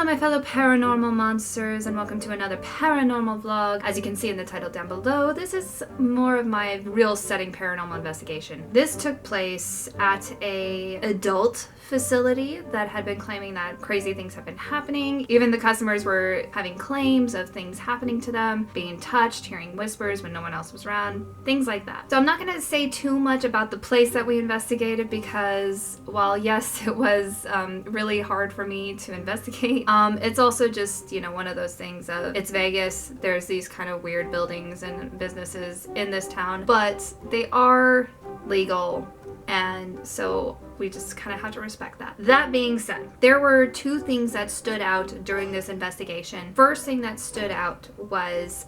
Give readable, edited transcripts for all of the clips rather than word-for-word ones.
my fellow paranormal monsters, and welcome to another paranormal vlog. As you can see in the title down below, this is more of my real setting paranormal investigation. This took place at a adult facility that had been claiming that crazy things have been happening. Even the customers were having claims of things happening to them, being touched, hearing whispers when no one else was around, things like that. So I'm not going to say too much about the place that we investigated because while yes, it was really hard for me to investigate, it's also just, you know, one of those things of it's Vegas. There's these kind of weird buildings and businesses in this town, but they are legal, and so we just kind of have to respect that. That being said, there were two things that stood out during this investigation. First thing that stood out was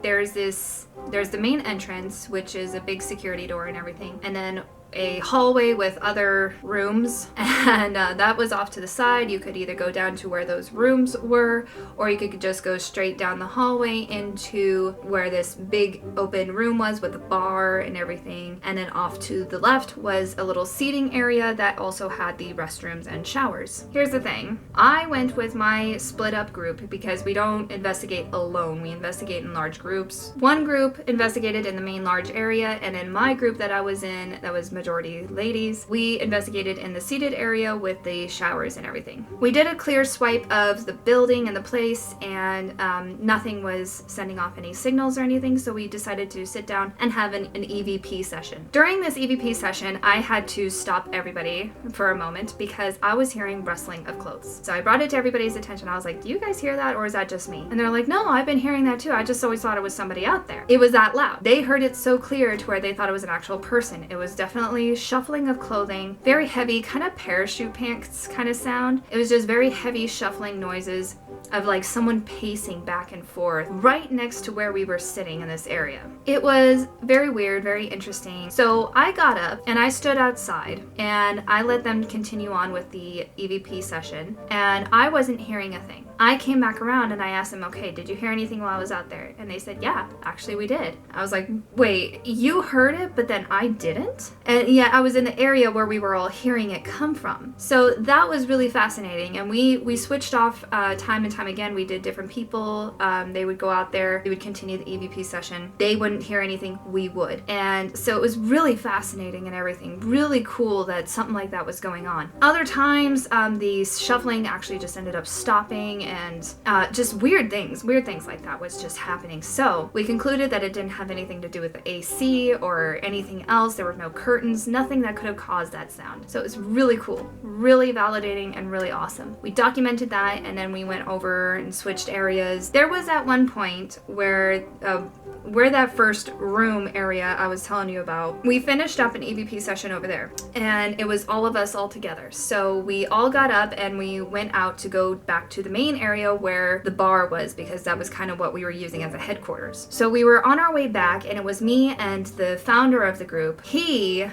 there's the main entrance, which is a big security door and everything, and then a hallway with other rooms, and that was off to the side. You could either go down to where those rooms were, or you could just go straight down the hallway into where this big open room was with a bar and everything, and then off to the left was a little seating area that also had the restrooms and showers. Here's the thing, I went with my split up group because we don't investigate alone, we investigate in large groups. One group investigated in the main large area, and in my group that I was in, that was majority ladies, we investigated in the seated area with the showers and everything. We did a clear swipe of the building and the place, and nothing was sending off any signals or anything, so we decided to sit down and have an EVP session. During this EVP session, I had to stop everybody for a moment because I was hearing rustling of clothes. So I brought it to everybody's attention. I was like, do you guys hear that, or is that just me? And they're like, no, I've been hearing that too. I just always thought it was somebody out there. It was that loud. They heard it so clear to where they thought it was an actual person. It was definitely shuffling of clothing, very heavy, kind of parachute pants kind of sound. It was just very heavy shuffling noises of like someone pacing back and forth right next to where we were sitting in this area. It was very weird, very interesting. So I got up and I stood outside and I let them continue on with the EVP session, and I wasn't hearing a thing. I came back around and I asked them, okay, did you hear anything while I was out there? And they said, yeah, actually we did. I was like, wait, you heard it, but then I didn't? And yeah, I was in the area where we were all hearing it come from. So that was really fascinating. And we switched off time and time again. We did different people. They would go out there, they would continue the EVP session. They wouldn't hear anything, we would. And so it was really fascinating and everything. Really cool that something like that was going on. Other times, the shuffling actually just ended up stopping, and just weird things like that was just happening. So we concluded that it didn't have anything to do with the AC or anything else. There were no curtains, nothing that could have caused that sound. So it was really cool, really validating, and really awesome. We documented that, and then we went over and switched areas. There was at one point where that first room area I was telling you about, we finished up an EVP session over there, and it was all of us all together. So we all got up and we went out to go back to the main area where the bar was, because that was kind of what we were using as a headquarters. So we were on our way back, and it was me and the founder of the group. He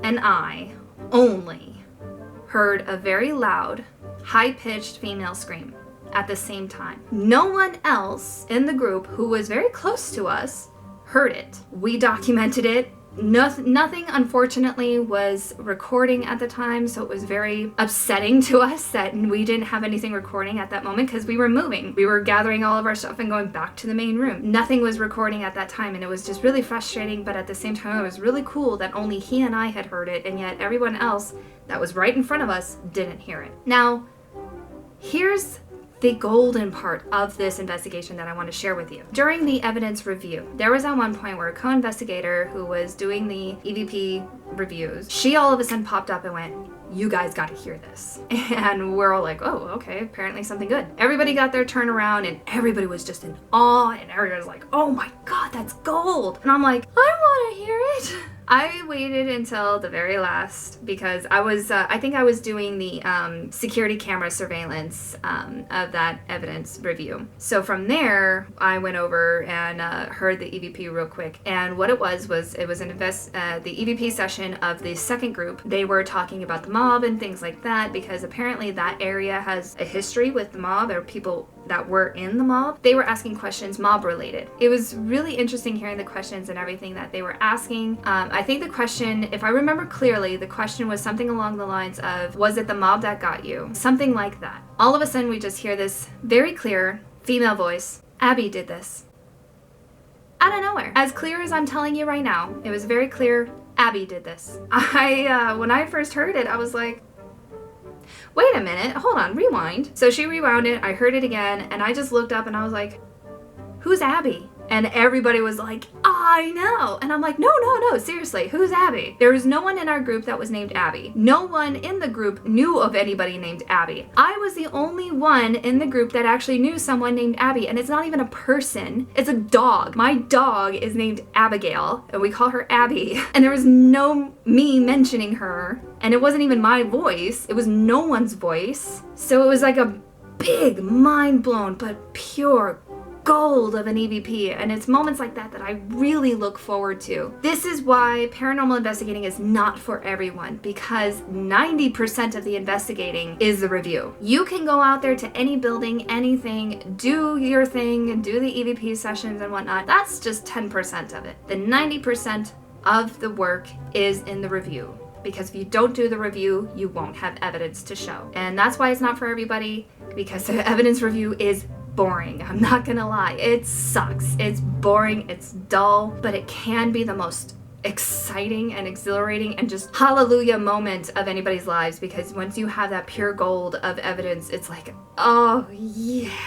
and I only heard a very loud, high-pitched female scream at the same time. No one else in the group who was very close to us heard it. We documented it. Nothing, unfortunately, was recording at the time, so it was very upsetting to us that we didn't have anything recording at that moment because we were moving. We were gathering all of our stuff and going back to the main room. Nothing was recording at that time, and it was just really frustrating, but at the same time, it was really cool that only he and I had heard it, and yet everyone else that was right in front of us didn't hear it. Now, here's the golden part of this investigation that I want to share with you. During the evidence review, there was at one point where a co-investigator who was doing the EVP reviews, she all of a sudden popped up and went, you guys got to hear this. And we're all like, oh, okay, apparently something good. Everybody got their turn around, and everybody was just in awe, and everybody was like, oh my God, that's gold. And I'm like, I want to hear it. I waited until the very last because I think I was doing the security camera surveillance of that evidence review. So from there, I went over and heard the EVP real quick. And what it was the EVP session of the second group. They were talking about the mob and things like that, because apparently that area has a history with the mob, or people that were in the mob, they were asking questions mob related. It was really interesting hearing the questions and everything that they were asking. I think the question, if I remember clearly, the question was something along the lines of, was it the mob that got you? Something like that. All of a sudden we just hear this very clear female voice. Abby did this. Out of nowhere. As clear as I'm telling you right now, it was very clear. Abby did this. When I first heard it, I was like, wait a minute, hold on, rewind. So she rewound it, I heard it again, and I just looked up and I was like, who's Abby? And everybody was like, I know. And I'm like, no, seriously, who's Abby? There was no one in our group that was named Abby. No one in the group knew of anybody named Abby. I was the only one in the group that actually knew someone named Abby, and it's not even a person, it's a dog. My dog is named Abigail, and we call her Abby. And there was no me mentioning her, and it wasn't even my voice, it was no one's voice. So it was like a big, mind-blown, but pure gold of an EVP, and it's moments like that that I really look forward to. This is why paranormal investigating is not for everyone, because 90% of the investigating is the review. You can go out there to any building, anything, do your thing, do the EVP sessions and whatnot. That's just 10% of it. The 90% of the work is in the review, because if you don't do the review, you won't have evidence to show. And that's why it's not for everybody, because the evidence review is boring. I'm not gonna lie. It sucks. It's boring, it's dull, but it can be the most exciting and exhilarating and just hallelujah moment of anybody's lives, because once you have that pure gold of evidence, it's like, oh yes.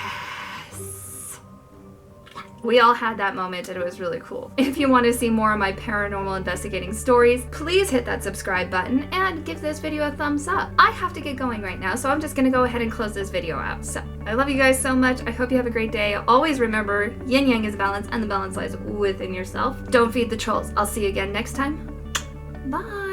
We all had that moment and it was really cool. If you want to see more of my paranormal investigating stories, please hit that subscribe button and give this video a thumbs up. I have to get going right now, so I'm just gonna go ahead and close this video out. So, I love you guys so much. I hope you have a great day. Always remember, yin yang is balance and the balance lies within yourself. Don't feed the trolls. I'll see you again next time. Bye!